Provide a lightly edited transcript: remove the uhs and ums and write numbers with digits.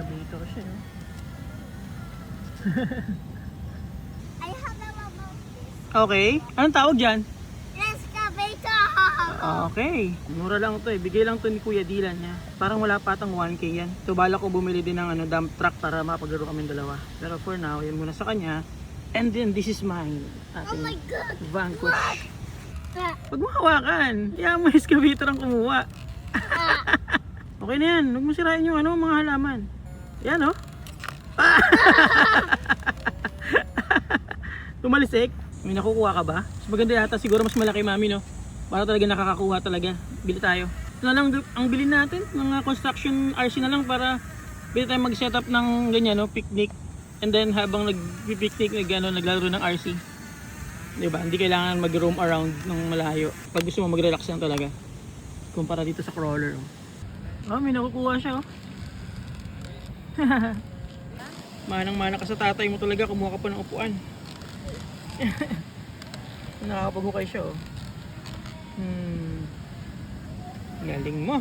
excavator siya, no? I have a about this. Okay. Anong tawag dyan? Excavator! Okay. Mura lang to eh. Bigay lang to ni Kuya Dylan niya. Parang wala patang 1K yan. So bala ko bumili din ng dump truck para mapaglaro kami dalawa. Pero for now, yan muna sa kanya. And then this is mine. Oh my God! Vanquish. Ah, Huwag mo hawakan. Kaya mo excavator ang kumuha. Okay na yan. Huwag mo sirain yung mga halaman. Yan oh. Tumalisik. May nakukuha ka ba? Mas maganda yata siguro mas malaki mami, no? Para talaga nakakakuha talaga. Bili tayo. Ito na lang ang bilhin natin. Mga construction RC na lang para bili tayo mag-setup ng ganyan, no? Picnic. And then habang nag-picnic, naglalaro ng RC. Diba? Hindi kailangan mag-roam around ng malayo. Pag gusto mo mag-relax lang talaga. Kumpara dito sa crawler. Oh, may nakukuha siya, oh. Manang-mana ka sa tatay mo talaga. Kumuha ka pa ng upuan. Nakakapag-hukay siya, oh. Galing mo.